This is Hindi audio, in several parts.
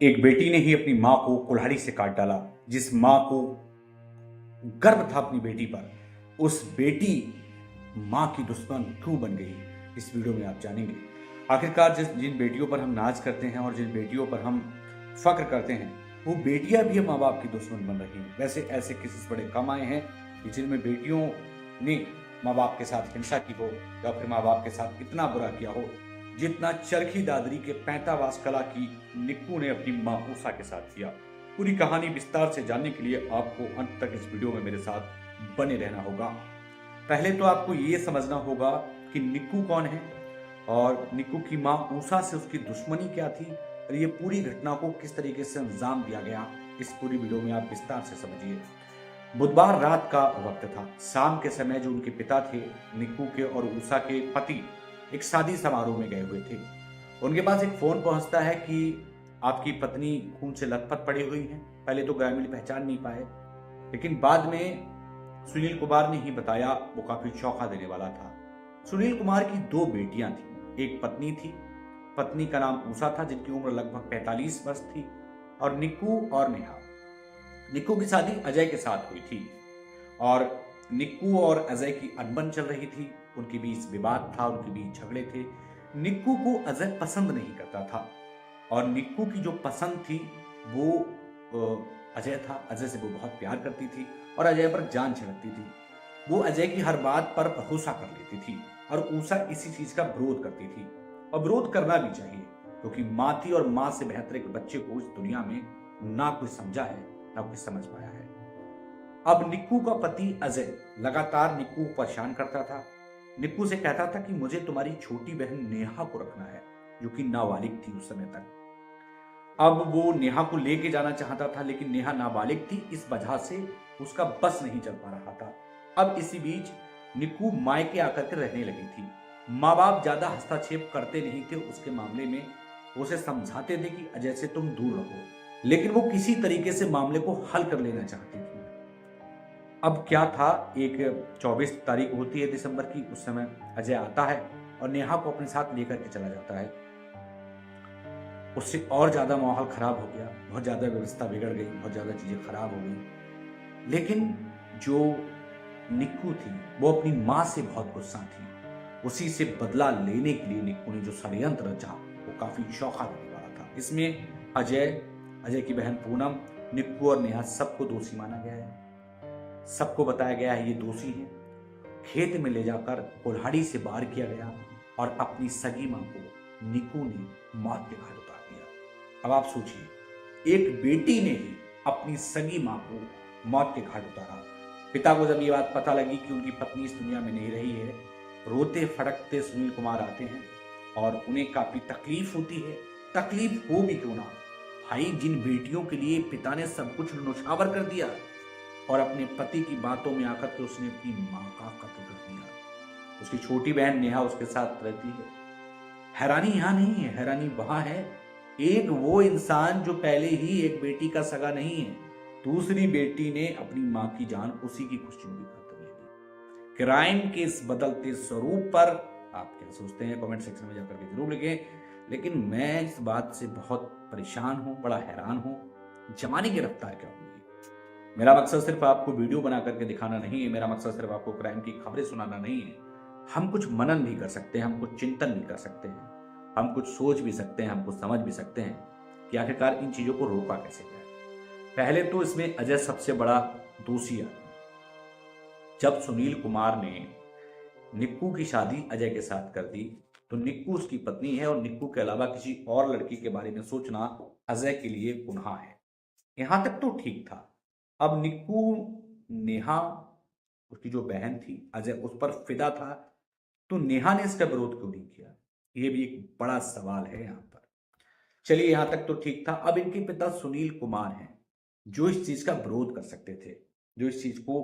एक बेटी ने ही अपनी मां को कुल्हाड़ी से काट डाला। जिस मां को गर्व था अपनी बेटी पर, उस बेटी मां की दुश्मन क्यों बन गई, इस वीडियो में आप जानेंगे। आखिरकार जिन बेटियों पर हम नाज करते हैं और जिन बेटियों पर हम फक्र करते हैं, वो बेटियां भी माँ बाप की दुश्मन बन रही हैं। वैसे ऐसे केसेस बड़े कम आए हैं कि जिनमें बेटियों ने माँ बाप के साथ हिंसा की हो या फिर माँ बाप के साथ इतना बुरा किया हो, जितना चरखी दादरी के पैंतावास कला की निक्कू ने अपनी माँ उषा के साथ किया। पूरी कहानी विस्तार से जानने के लिए आपको अंत तक इस वीडियो में मेरे साथ बने रहना होगा। पहले तो आपको ये समझना होगा कि निक्कू कौन है और निक्कू की माँ उषा से उसकी दुश्मनी क्या थी और ये पूरी घटना को किस तरीके से अंजाम दिया गया, इस पूरी वीडियो में आप विस्तार से समझिए। बुधवार रात का वक्त था। शाम के समय जो उनके पिता थे, निक्कू के और उषा के पति, एक शादी समारोह में गए हुए थे। उनके पास एक फोन पहुंचता है कि आपकी पत्नी खून से लथपथ पड़ी हुई है। पहले तो ग्रामीण पहचान नहीं पाए, लेकिन बाद में सुनील कुमार ने ही बताया। वो काफी चौंका देने वाला था। सुनील कुमार की दो बेटियां थी, एक पत्नी थी। पत्नी का नाम उषा था, जिनकी उम्र लगभग 45 वर्ष थी, और निक्कू और नेहा। निक्कू की शादी अजय के साथ हुई थी और निक्कू और अजय की अनबन चल रही थी। उनके बीच विवाद था, उनके बीच झगड़े थे। निक्कू को अजय पसंद नहीं करता था और निक्कू की जो पसंद थी वो अजय था। अजय से वो बहुत प्यार करती थी और अजय पर जान छिड़कती थी। वो अजय की हर बात पर भरोसा कर लेती थी और उषा इसी चीज का विरोध करती थी, और विरोध करना भी चाहिए, क्योंकि माँ थी और माँ से बेहतर एक बच्चे को इस दुनिया में ना कोई समझा है ना कोई समझ पाया है। अब निक्कू का पति अजय लगातार निक्कू को परेशान करता था। निक्कू से कहता था कि मुझे तुम्हारी छोटी बहन नेहा को रखना है, जो कि नाबालिग थी उस समय तक। अब वो नेहा को लेके जाना चाहता था, लेकिन नेहा नाबालिग थी, इस वजह से उसका बस नहीं चल पा रहा था। अब इसी बीच निक्कू मायके आकर के रहने लगी थी। माँ बाप ज्यादा हस्तक्षेप करते नहीं थे उसके मामले में। उसे समझाते थे कि अजय से तुम दूर रहो, लेकिन वो किसी तरीके से मामले को हल कर लेना चाहती थी। अब क्या था, एक 24 तारीख होती है दिसंबर की। उस समय अजय आता है और नेहा को अपने साथ लेकर के चला जाता है। उससे और ज्यादा माहौल खराब हो गया, बहुत ज्यादा व्यवस्था बिगड़ गई, बहुत ज्यादा चीजें खराब हो गई। लेकिन जो निक्कू थी वो अपनी मां से बहुत गुस्सा थी। उसी से बदला लेने के लिए निक्कू ने जो षड्यंत्र रचा वो काफी चौंका देने वाला था। इसमें अजय की बहन पूनम, निक्कू और नेहा सबको दोषी माना गया है। सबको बताया गया है ये दोषी हैं। खेत में ले जाकर कुल्हाड़ी से वार किया गया और अपनी सगी मां को निक्कू ने मौत के घाट उतार दिया। अब आप सोचिए, एक बेटी ने ही अपनी सगी मां को मौत के घाट उतारा। पिता को जब ये बात पता लगी कि उनकी पत्नी इस दुनिया में नहीं रही है, रोते फड़कते सुनील कुमार आते हैं और उन्हें काफी तकलीफ होती है। तकलीफ हो भी क्यों ना भाई, जिन बेटियों के लिए पिता ने सब कुछ नौछावर कर दिया और अपने पति की बातों में आकर के उसने अपनी मां का कत्ल कर दिया। उसकी छोटी बहन नेहा उसके साथ रहती है। हैरानी यहां नहीं है, हैरानी वहां है। एक वो इंसान जो पहले ही एक बेटी का सगा नहीं है, दूसरी बेटी ने अपनी मां की जान उसी की खुशियों की खातिर ले ली। क्राइम के इस बदलते स्वरूप पर आप क्या सोचते हैं, कमेंट सेक्शन में जाकर के जरूर लिखें। लेकिन मैं इस बात से बहुत परेशान हूं, बड़ा हैरान हूं। जमाने की रफ्तार क्या होगी। मेरा मकसद सिर्फ आपको वीडियो बना करके दिखाना नहीं है, मेरा मकसद सिर्फ आपको क्राइम की खबरें सुनाना नहीं है। हम कुछ मनन भी कर सकते हैं, हम कुछ चिंतन भी कर सकते हैं, हम कुछ सोच भी सकते हैं, हम कुछ समझ भी सकते हैं कि आखिरकार इन चीजों को रोका कैसे जाए। पहले तो इसमें अजय सबसे बड़ा दोषी है। जब सुनील कुमार ने निक्कू की शादी अजय के साथ कर दी, तो निक्कू उसकी पत्नी है और निक्कू के अलावा किसी और लड़की के बारे में सोचना अजय के लिए गुनाह है। यहां तक तो ठीक था। अब निक्कू, नेहा, उसकी जो बहन थी, अजय उस पर फिदा था, तो नेहा ने इसका विरोध क्यों नहीं किया, यह भी एक बड़ा सवाल है यहां पर। चलिए, यहां तक तो ठीक था। अब इनके पिता सुनील कुमार हैं, जो इस चीज का विरोध कर सकते थे, जो इस चीज को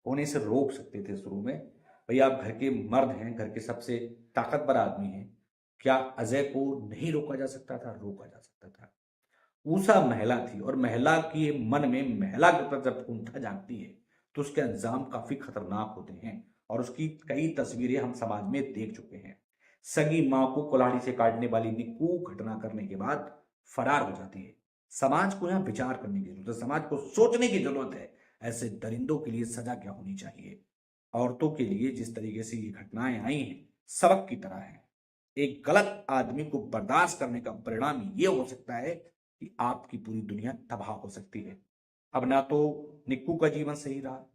होने से रोक सकते थे शुरू में। भैया, आप घर के मर्द हैं, घर के सबसे ताकतवर आदमी हैं, क्या अजय को नहीं रोका जा सकता था? रोका जा सकता था। उषा महिला थी और महिला के मन में महिला के प्रति जब कुंठा जागती है तो उसके अंजाम काफी खतरनाक होते हैं, और उसकी कई तस्वीरें हम समाज में देख चुके हैं। सगी मां को कुल्हाड़ी से काटने वाली निक्कू घटना करने के बाद फरार हो जाती है। समाज को यहाँ विचार करने की जरूरत है, समाज को सोचने की जरूरत है, ऐसे दरिंदों के लिए सजा क्या होनी चाहिए। औरतों के लिए जिस तरीके से ये घटनाएं आई हैं, सबक की तरह है। एक गलत आदमी को बर्दाश्त करने का परिणाम ये हो सकता है कि आपकी पूरी दुनिया तबाह हो सकती है। अब ना तो निक्कू का जीवन सही रहा,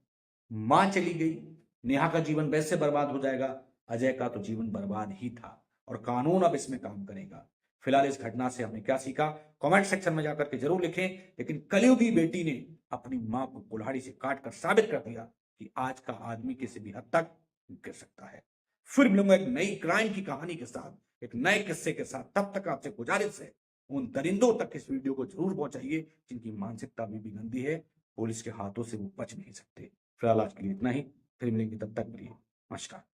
मां चली गई, नेहा का जीवन वैसे बर्बाद हो जाएगा, अजय का तो जीवन बर्बाद ही था और कानून अब इसमें काम करेगा। फिलहाल इस घटना से हमने क्या सीखा, कमेंट सेक्शन में जाकर के जरूर लिखें। लेकिन कलयुगी बेटी ने अपनी मां को कुल्हाड़ी से काट कर साबित कर दिया कि आज का आदमी किसी भी हद तक गिर सकता है। फिर मिलूंगा एक नई क्राइम की कहानी के साथ, एक नए किस्से के साथ। तब तक आपसे गुजारिश है, उन दरिंदों तक इस वीडियो को जरूर पहुंचाइए जिनकी मानसिकता अभी भी गंदी है, पुलिस के हाथों से वो बच नहीं सकते। फिलहाल आज के लिए इतना ही, फिर मिलेंगे, तब तक के लिए नमस्कार।